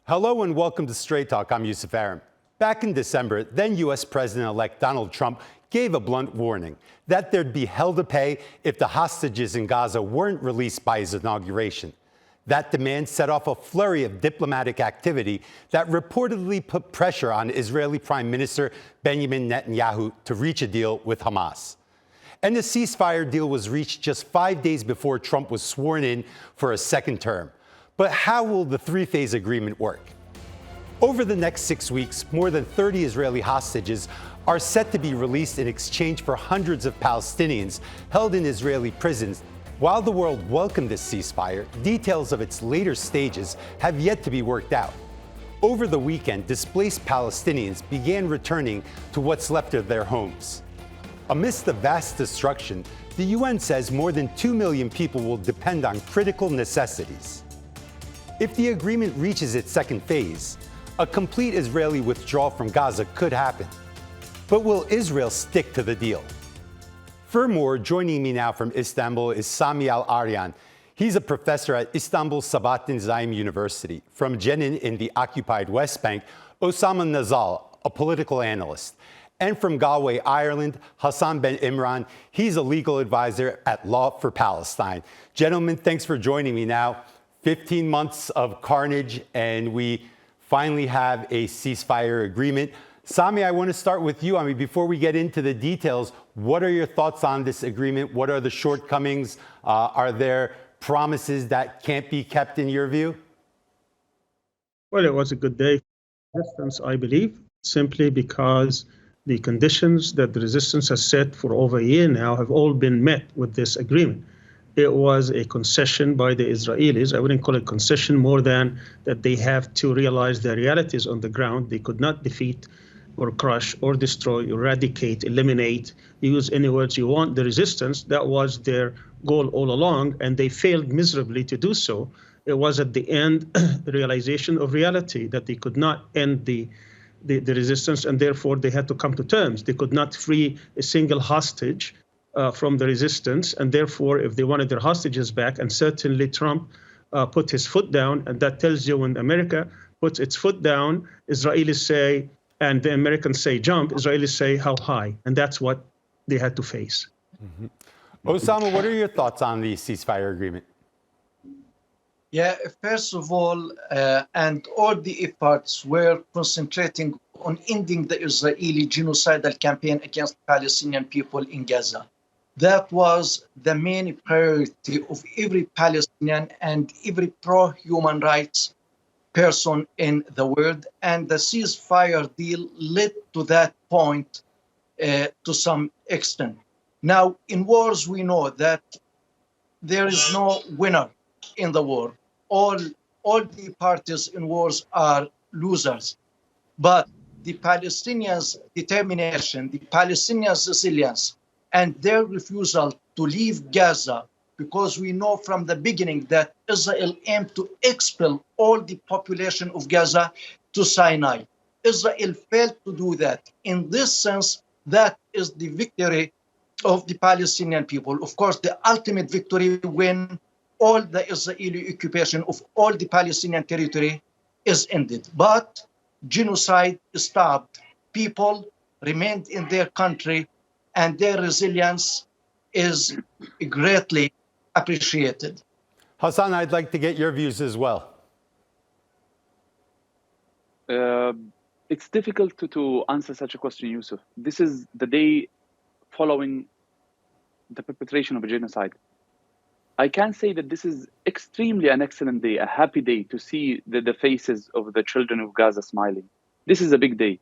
Hello and welcome to Straight Talk. I'm Yusuf Aram. Back in December, then U.S. President-elect Donald Trump gave a blunt warning that there'd be hell to pay if the hostages in Gaza weren't released by his inauguration. That demand set off a flurry of diplomatic activity that reportedly put pressure on Israeli Prime Minister Benjamin Netanyahu to reach a deal with Hamas. And the ceasefire deal was reached just 5 days before Trump was sworn in for a second term. But how will the three-phase agreement work? Over the next 6 weeks, more than 30 Israeli hostages are set to be released in exchange for hundreds of Palestinians held in Israeli prisons. While the world welcomed this ceasefire, details of its later stages have yet to be worked out. Over the weekend, displaced Palestinians began returning to what's left of their homes. Amidst the vast destruction, the UN says more than 2 million people will depend on critical necessities. If the agreement reaches its second phase, a complete Israeli withdrawal from Gaza could happen. But will Israel stick to the deal? For more, joining me now from Istanbul is Sami Al-Aryan. He's a professor at Istanbul Sabahattin Zaim University. From Jenin in the occupied West Bank, Osama Nazal, a political analyst. And from Galway, Ireland, Hassan Ben Imran. He's a legal advisor at Law for Palestine. Gentlemen, thanks for joining me now. 15 months of carnage, and we finally have a ceasefire agreement. Sami, I want to start with you. I mean, before we get into the details, what are your thoughts on this agreement? What are the shortcomings? Are there promises that can't be kept in your view? Well, it was a good day for resistance, I believe, simply because the conditions that the resistance has set for over a year now have all been met with this agreement. It was a concession by the Israelis. I wouldn't call it concession more than that they have to realize the realities on the ground. They could not defeat or crush or destroy, eradicate, eliminate, use any words you want, the resistance. That was their goal all along, and they failed miserably to do so. It was at the end the realization of reality that they could not end the resistance, and therefore they had to come to terms. They could not free a single hostage from the resistance, and therefore if they wanted their hostages back, and certainly Trump put his foot down, and that tells you when America puts its foot down, Israelis say, and the Americans say jump, Israelis say how high, and that's what they had to face. Mm-hmm. Osama, what are your thoughts on the ceasefire agreement? Yeah, first of all, and all the efforts were concentrating on ending the Israeli genocidal campaign against Palestinian people in Gaza. That was the main priority of every Palestinian and every pro-human rights person in the world. And the ceasefire deal led to that point to some extent. Now, in wars, we know that there is no winner in the war. All the parties in wars are losers. But the Palestinians' determination, the Palestinians' resilience, and their refusal to leave Gaza, because we know from the beginning that Israel aimed to expel all the population of Gaza to Sinai. Israel failed to do that. In this sense, that is the victory of the Palestinian people. Of course, the ultimate victory when all the Israeli occupation of all the Palestinian territory is ended. But genocide stopped. People remained in their country, and their resilience is greatly appreciated. Hassan, I'd like to get your views as well. It's difficult to answer such a question, Yusuf. This is the day following the perpetration of a genocide. I can say that this is extremely an excellent day, a happy day to see the faces of the children of Gaza smiling. This is a big day.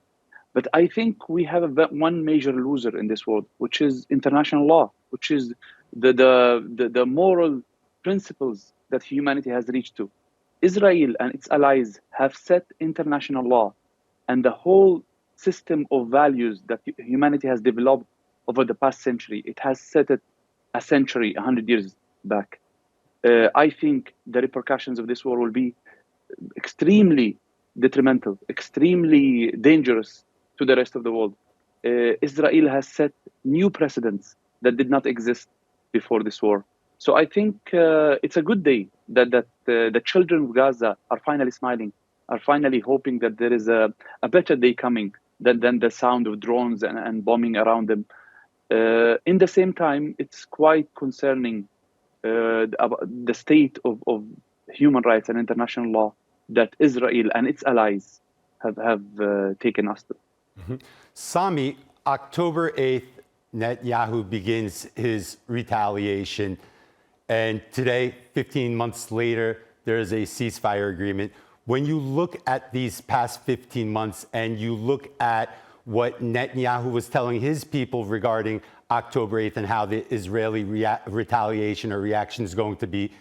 But I think we have one major loser in this world, which is international law, which is the moral principles that humanity has reached to. Israel and its allies have set international law, and the whole system of values that humanity has developed over the past century, it has set it a century, 100 years back. I think the repercussions of this war will be extremely detrimental, extremely dangerous to the rest of the world. Israel has set new precedents that did not exist before this war. So I think it's a good day that the children of Gaza are finally smiling. are finally hoping that there is a better day coming than the sound of drones and bombing around them. In the same time, it's quite concerning about the state of human rights and international law that Israel and its allies have taken us to. Mm-hmm. Sami, October 8th, Netanyahu begins his retaliation. And today, 15 months later, there is a ceasefire agreement. When you look at these past 15 months and you look at what Netanyahu was telling his people regarding October 8th and how the Israeli retaliation or reaction is going to be,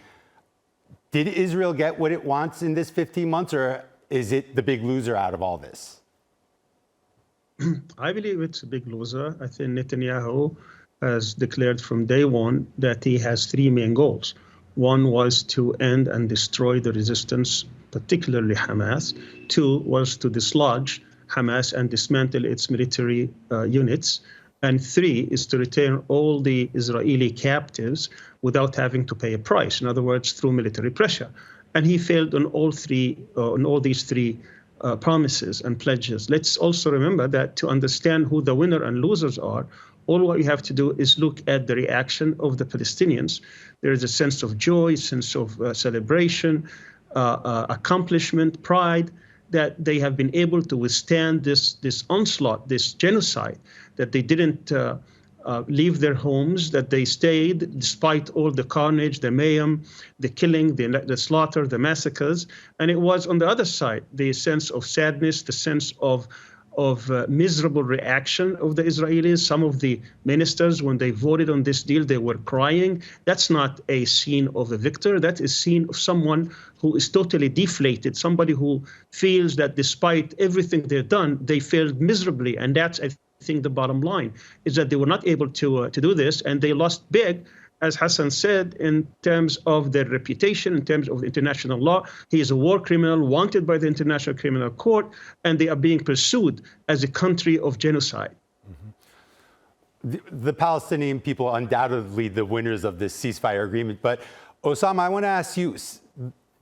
did Israel get what it wants in this 15 months, or is it the big loser out of all this? I believe it's a big loser. I think Netanyahu has declared from day one that he has three main goals. One was to end and destroy the resistance, particularly Hamas. Two was to dislodge Hamas and dismantle its military units. And three is to return all the Israeli captives without having to pay a price. In other words, through military pressure. And he failed on all these three promises and pledges. Let's also remember that to understand who the winner and losers are, all what you have to do is look at the reaction of the Palestinians. There is a sense of joy, sense of celebration, accomplishment, pride, that they have been able to withstand this onslaught, this genocide, that they didn't leave their homes, that they stayed despite all the carnage, the mayhem, the killing, the slaughter, the massacres. And it was on the other side, the sense of sadness, the sense of miserable reaction of the Israelis. Some of the ministers, when they voted on this deal, they were crying. That's not a scene of a victor. That is a scene of someone who is totally deflated, somebody who feels that despite everything they've done, they failed miserably. And that's, I think, the bottom line, is that they were not able to do this, and they lost big, as Hassan said, in terms of their reputation, in terms of the international law. He is a war criminal wanted by the International Criminal Court, and they are being pursued as a country of genocide. Mm-hmm. The Palestinian people undoubtedly the winners of this ceasefire agreement. But Osama, I want to ask you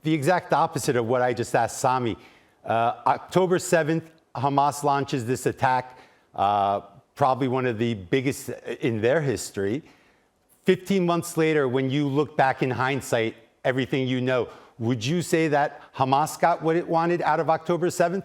the exact opposite of what I just asked Sami. October 7th, Hamas launches this attack, probably one of the biggest in their history. 15 months later, when you look back in hindsight, everything you know, would you say that Hamas got what it wanted out of October 7th?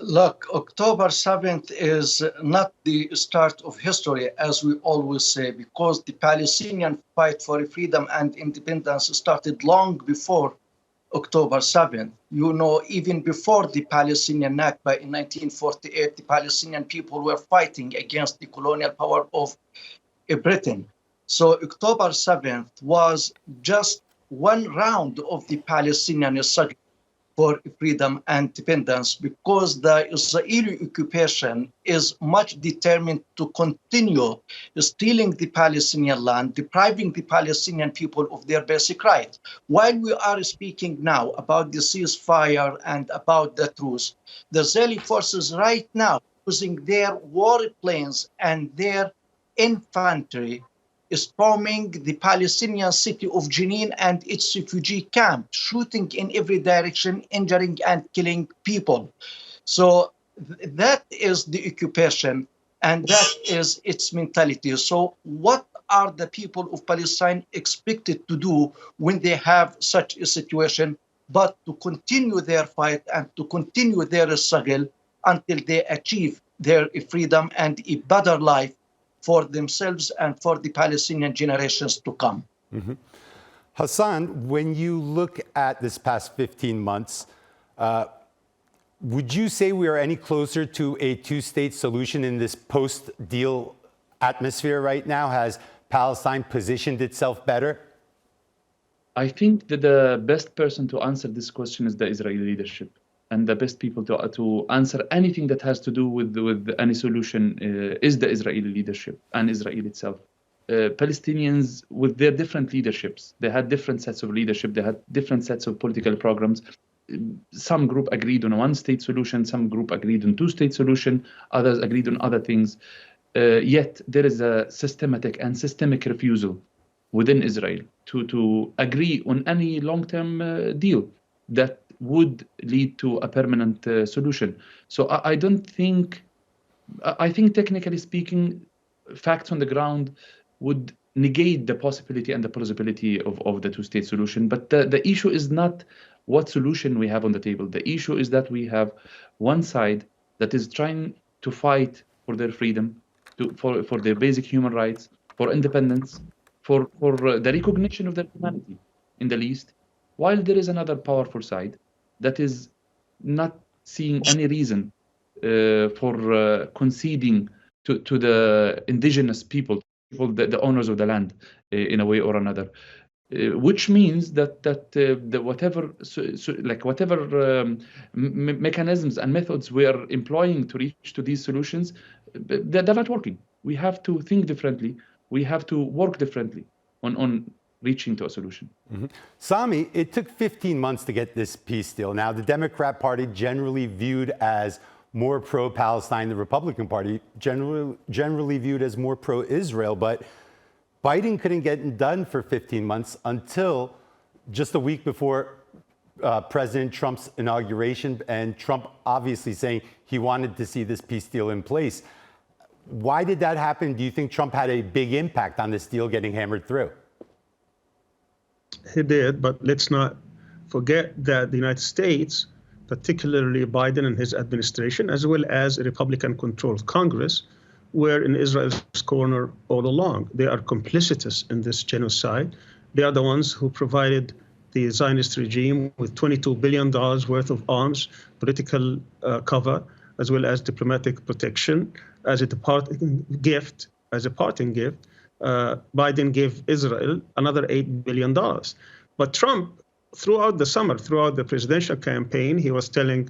Look, October 7th is not the start of history, as we always say, because the Palestinian fight for freedom and independence started long before October 7th. You know, even before the Palestinian Nakba in 1948, the Palestinian people were fighting against the colonial power of Britain. So October 7th was just one round of the Palestinian struggle for freedom and independence, because the Israeli occupation is much determined to continue stealing the Palestinian land, depriving the Palestinian people of their basic rights. While we are speaking now about the ceasefire and about the truce, the Israeli forces right now using their warplanes and their infantry is storming the Palestinian city of Jenin and its refugee camp, shooting in every direction, injuring and killing people. So that is the occupation, and that is its mentality. So what are the people of Palestine expected to do when they have such a situation, but to continue their fight and to continue their struggle until they achieve their freedom and a better life for themselves and for the Palestinian generations to come. Mm-hmm. Hassan, when you look at this past 15 months, would you say we are any closer to a two-state solution in this post-deal atmosphere right now? Has Palestine positioned itself better? I think that the best person to answer this question is the Israeli leadership. And the best people to answer anything that has to do with any solution is the Israeli leadership and Israel itself. Palestinians, with their different leaderships, they had different sets of leadership, they had different sets of political programs. Some group agreed on a one-state solution, some group agreed on two-state solution, others agreed on other things. Yet there is a systematic and systemic refusal within Israel to agree on any long-term deal that would lead to a permanent solution. So I think technically speaking, facts on the ground would negate the possibility and the plausibility of the two-state solution. But the issue is not what solution we have on the table. The issue is that we have one side that is trying to fight for their freedom, for their basic human rights, for independence, for the recognition of their humanity in the least, while there is another powerful side that is not seeing any reason for conceding to the indigenous people, the owners of the land, in a way or another, which means that whatever mechanisms and methods we are employing to reach to these solutions, they're not working. We have to think differently. We have to work differently on reaching to a solution. Mm-hmm. Sami, it took 15 months to get this peace deal. Now, the Democrat Party generally viewed as more pro-Palestine, the Republican Party generally viewed as more pro-Israel, but Biden couldn't get it done for 15 months until just a week before President Trump's inauguration, and Trump obviously saying he wanted to see this peace deal in place. Why did that happen? Do you think Trump had a big impact on this deal getting hammered through? He did, but let's not forget that the United States, particularly Biden and his administration, as well as a Republican-controlled Congress, were in Israel's corner all along. They are complicitous in this genocide. They are the ones who provided the Zionist regime with $22 billion worth of arms, political cover, as well as diplomatic protection as a parting gift. Biden gave Israel another $8 billion. But Trump, throughout the summer, throughout the presidential campaign, he was telling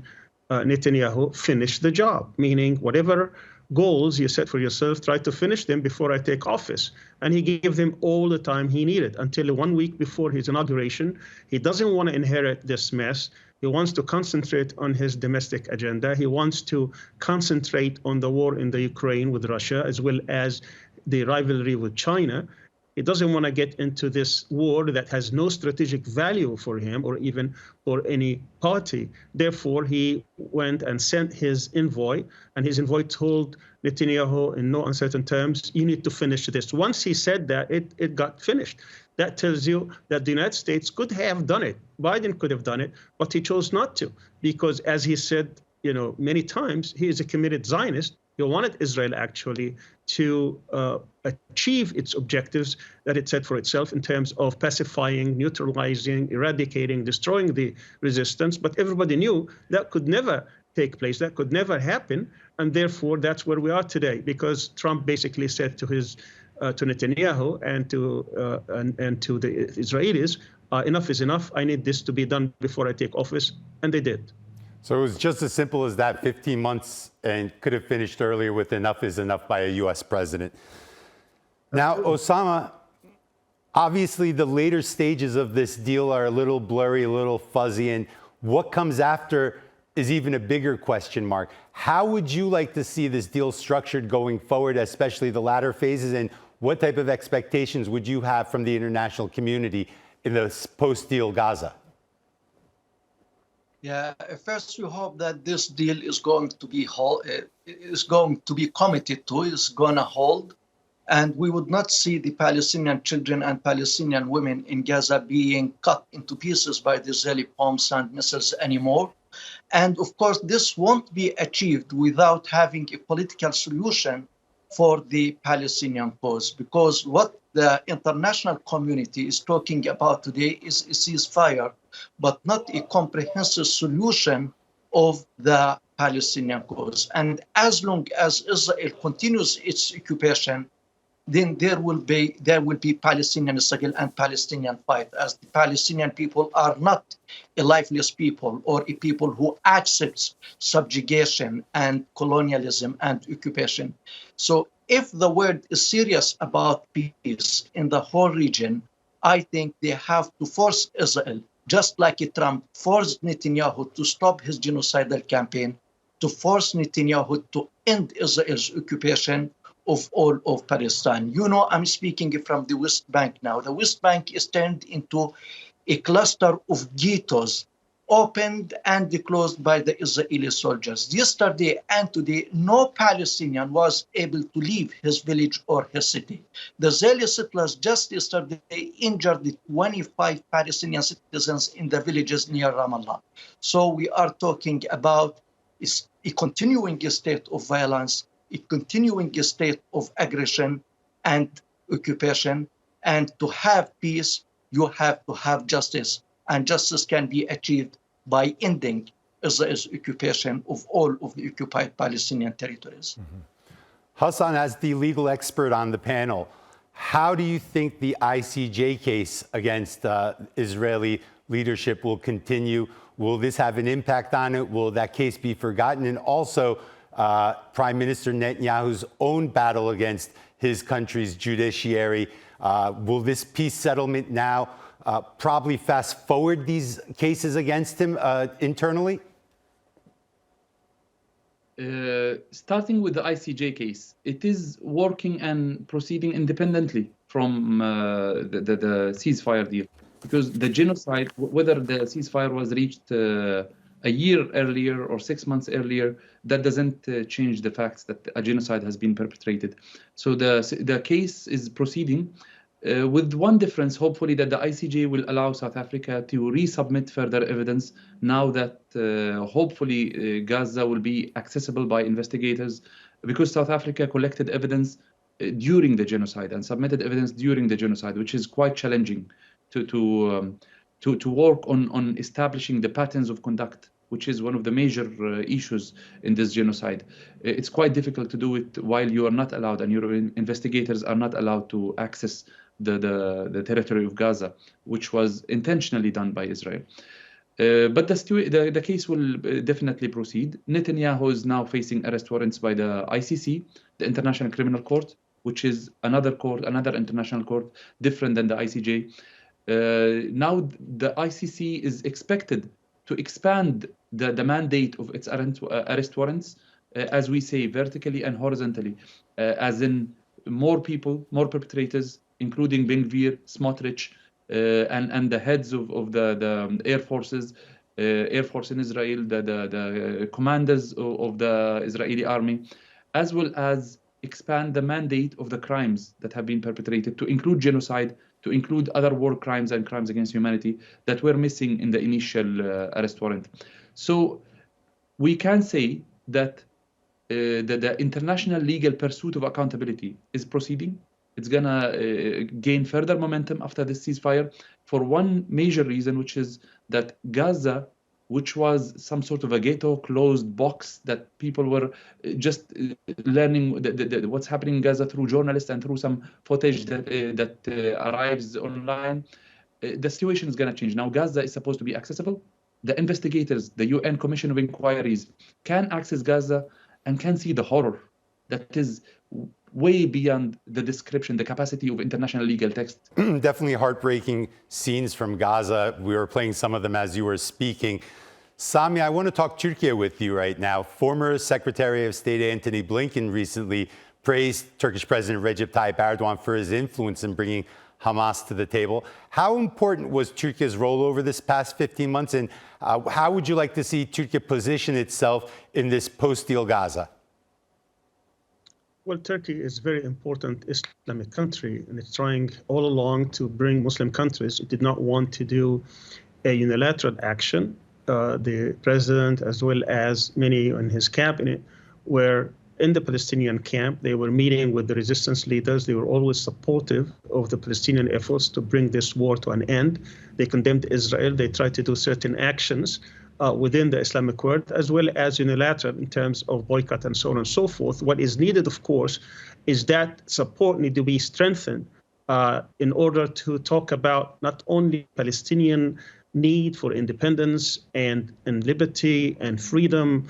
Netanyahu, finish the job, meaning whatever goals you set for yourself, try to finish them before I take office. And he gave them all the time he needed until 1 week before his inauguration. He doesn't want to inherit this mess. He wants to concentrate on his domestic agenda. He wants to concentrate on the war in the Ukraine with Russia, as well as the rivalry with China. He doesn't want to get into this war that has no strategic value for him or even for any party. Therefore, he went and sent his envoy, and his envoy told Netanyahu in no uncertain terms, you need to finish this. Once he said that, it got finished. That tells you that the United States could have done it. Biden could have done it, but he chose not to, because as he said, many times, he is a committed Zionist. He wanted Israel actually to achieve its objectives that it set for itself in terms of pacifying, neutralizing, eradicating, destroying the resistance. But everybody knew that could never take place, that could never happen. And therefore, that's where we are today, because Trump basically said to Netanyahu and to the Israelis, enough is enough. I need this to be done before I take office. And they did. So it was just as simple as that, 15 months, and could have finished earlier with enough is enough by a U.S. president. Now, Osama, obviously the later stages of this deal are a little blurry, a little fuzzy, and what comes after is even a bigger question mark. How would you like to see this deal structured going forward, especially the latter phases, and what type of expectations would you have from the international community in the post-deal Gaza? Yeah, first we hope that this deal is going to be committed to, is going to hold, and we would not see the Palestinian children and Palestinian women in Gaza being cut into pieces by the Israeli bombs and missiles anymore. And of course, this won't be achieved without having a political solution for the Palestinian cause, because what the international community is talking about today is a ceasefire, but not a comprehensive solution of the Palestinian cause. And as long as Israel continues its occupation, then there will be Palestinian struggle and Palestinian fight, as the Palestinian people are not a lifeless people or a people who accepts subjugation and colonialism and occupation. So if the world is serious about peace in the whole region, I think they have to force Israel, just like Trump forced Netanyahu to stop his genocidal campaign, to force Netanyahu to end Israel's occupation, of all of Palestine. You know, I'm speaking from the West Bank now. The West Bank is turned into a cluster of ghettos, opened and closed by the Israeli soldiers. Yesterday and today, no Palestinian was able to leave his village or his city. The Israeli settlers just yesterday injured 25 Palestinian citizens in the villages near Ramallah. So we are talking about a continuing state of violence, a continuing state of aggression and occupation. And to have peace, you have to have justice. And justice can be achieved by ending Israel's occupation of all of the occupied Palestinian territories. Hassan, as the legal expert on the panel, how do you think the ICJ case against Israeli leadership will continue? Will this have an impact on it? Will that case be forgotten? And also, Prime Minister Netanyahu's own battle against his country's judiciary. Will this peace settlement now probably fast forward these cases against him internally? Starting with the ICJ case, it is working and proceeding independently from the ceasefire deal, because the genocide, whether the ceasefire was reached a year earlier or 6 months earlier, that doesn't change the facts that a genocide has been perpetrated. So the case is proceeding with one difference, hopefully, that the ICJ will allow South Africa to resubmit further evidence now that hopefully Gaza will be accessible by investigators, because South Africa collected evidence during the genocide and submitted evidence during the genocide, which is quite challenging to work on establishing the patterns of conduct, which is one of the major issues in this genocide. It's quite difficult to do it while you are not allowed, and your investigators are not allowed to access the territory of Gaza, which was intentionally done by Israel. But the case will definitely proceed. Netanyahu is now facing arrest warrants by the ICC, the International Criminal Court, which is another international court, different than the ICJ. Now the ICC is expected to expand the mandate of its arrest warrants, as we say, vertically and horizontally, as in more people, more perpetrators, including Ben Gvir, Smotrich, and the heads of the air forces, Air Force in Israel, the commanders of the Israeli army, as well as expand the mandate of the crimes that have been perpetrated to include genocide, to include other war crimes and crimes against humanity that were missing in the initial arrest warrant. So we can say that the international legal pursuit of accountability is proceeding. It's going to gain further momentum after this ceasefire for one major reason, which is that Gaza, which was some sort of a ghetto closed box that people were just learning what's happening in Gaza through journalists and through some footage that arrives online, the situation is going to change. Now Gaza is supposed to be accessible. The investigators, the UN Commission of Inquiries, can access Gaza and can see the horror that is way beyond the description, the capacity of international legal text. Definitely heartbreaking scenes from Gaza. We were playing some of them as you were speaking. Sami, I want to talk Turkey with you right now. Former Secretary of State Antony Blinken recently praised Turkish President Recep Tayyip Erdogan for his influence in bringing Hamas to the table. How important was Turkey's role over this past 15 months, and how would you like to see Turkey position itself in this post-deal Gaza? Well, Turkey is a very important Islamic country, and it's trying all along to bring Muslim countries. It did not want to do a unilateral action. The president, as well as many in his cabinet, were in the Palestinian camp. They were meeting with the resistance leaders. They were always supportive of the Palestinian efforts to bring this war to an end. They condemned Israel. They tried to do certain actions within the Islamic world, as well as unilateral in terms of boycott and so on and so forth. What is needed, of course, is that support need to be strengthened in order to talk about not only Palestinian need for independence and liberty and freedom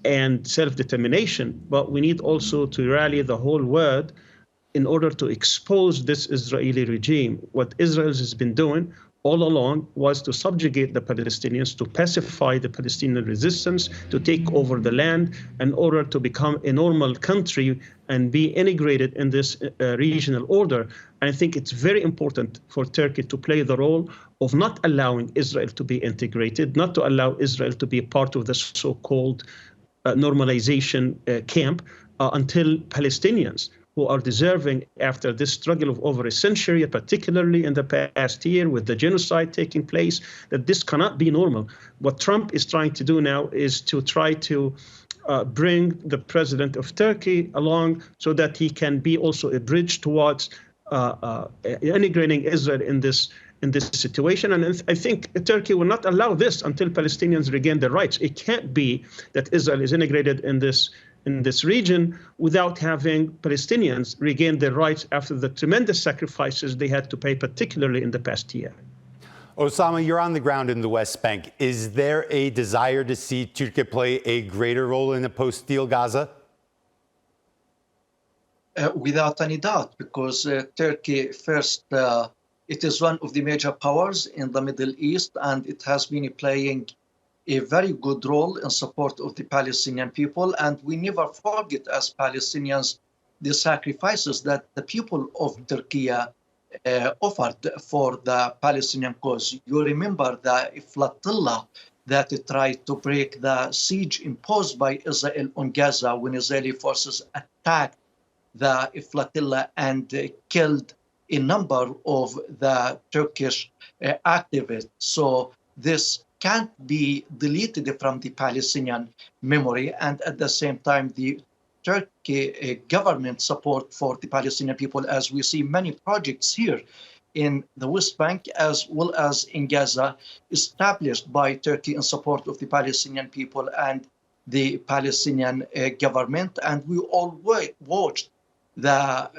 and self-determination, but we need also to rally the whole world in order to expose this Israeli regime. What Israel has been doing all along was to subjugate the Palestinians, to pacify the Palestinian resistance, to take over the land in order to become a normal country and be integrated in this regional order. And I think it's very important for Turkey to play the role of not allowing Israel to be integrated, not to allow Israel to be part of the so-called normalization camp until Palestinians who are deserving after this struggle of over a century, particularly in the past year with the genocide taking place, that this cannot be normal. What Trump is trying to do now is to try to bring the president of Turkey along so that he can be also a bridge towards integrating Israel in this situation. And I think Turkey will not allow this until Palestinians regain their rights. It can't be that Israel is integrated in this region without having Palestinians regain their rights after the tremendous sacrifices they had to pay, particularly in the past year. Osama, you're on the ground in the West Bank. Is there a desire to see Turkey play a greater role in a post-deal Gaza? Without any doubt, because Turkey, first, it is one of the major powers in the Middle East, and it has been playing a very good role in support of the Palestinian people. And we never forget, as Palestinians, the sacrifices that the people of Turkey offered for the Palestinian cause. You remember the flotilla that tried to break the siege imposed by Israel on Gaza when Israeli forces attacked the flotilla and killed a number of the Turkish activists. So this can't be deleted from the Palestinian memory. And at the same time, the Turkey government support for the Palestinian people, as we see many projects here in the West Bank as well as in Gaza, established by Turkey in support of the Palestinian people and the Palestinian government. And we all watched the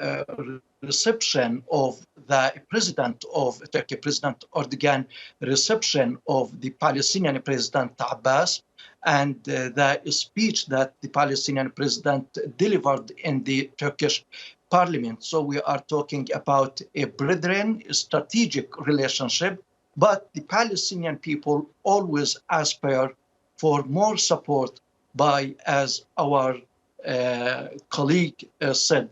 reception of the president of Turkey, President Erdogan, reception of the Palestinian President Abbas, and the speech that the Palestinian president delivered in the Turkish parliament. So we are talking about a brethren, strategic relationship, but the Palestinian people always aspire for more support by, as our colleague said,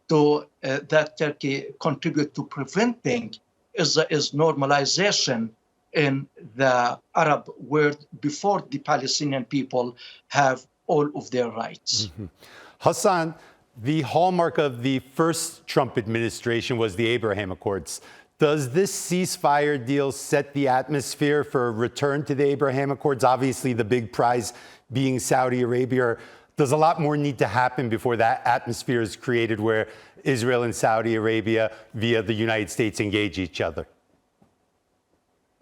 to that Turkey contribute to preventing Israel's normalization in the Arab world before the Palestinian people have all of their rights. Mm-hmm. Hassan, the hallmark of the first Trump administration was the Abraham Accords. Does this ceasefire deal set the atmosphere for a return to the Abraham Accords? Obviously, the big prize being Saudi Arabia. Or does a lot more need to happen before that atmosphere is created where Israel and Saudi Arabia, via the United States, engage each other?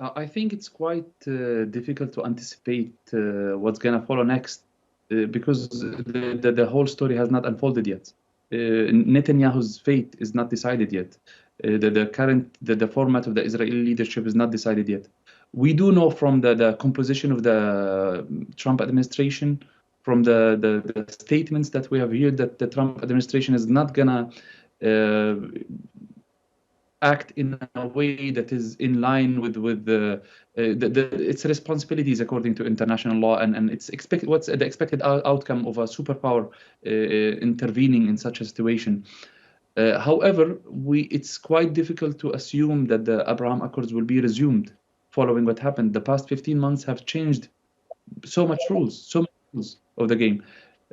I think it's quite difficult to anticipate what's going to follow next because the whole story has not unfolded yet. Netanyahu's fate is not decided yet. The format of the Israeli leadership is not decided yet. We do know from the composition of the Trump administration, from the statements that we have heard, that the Trump administration is not gonna act in a way that is in line with its responsibilities according to international law, and it's what's the expected outcome of a superpower intervening in such a situation. However, it's quite difficult to assume that the Abraham Accords will be resumed following what happened. The past 15 months have changed so many rules of the game.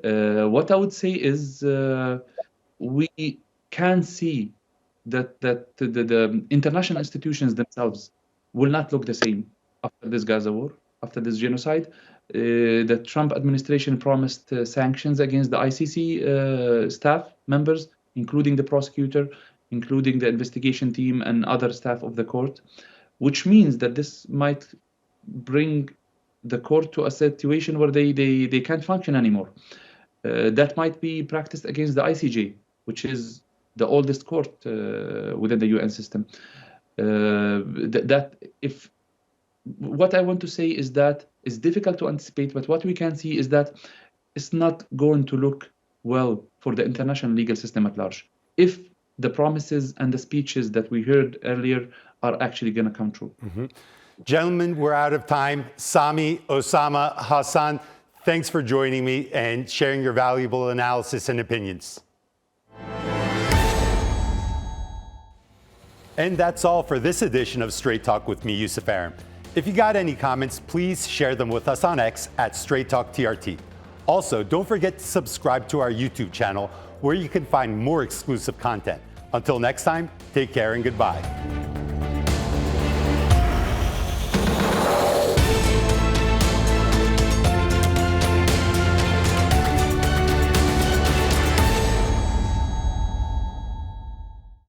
What I would say is we can see that the international institutions themselves will not look the same after this Gaza war, after this genocide. The Trump administration promised sanctions against the ICC staff members, including the prosecutor, including the investigation team and other staff of the court, which means that this might bring the court to a situation where they can't function anymore. That might be practiced against the ICJ, which is the oldest court within the UN system. What I want to say is that it's difficult to anticipate, but what we can see is that it's not going to look well for the international legal system at large. If the promises and the speeches that we heard earlier are actually going to come true. Gentlemen, we're out of time. Sami, Osama, Hassan, thanks for joining me and sharing your valuable analysis and opinions. And that's all for this edition of Straight Talk with me, Yusuf Aram. If you got any comments, please share them with us on X at Straight Talk TRT. Also, don't forget to subscribe to our YouTube channel, where you can find more exclusive content. Until next time, take care and goodbye.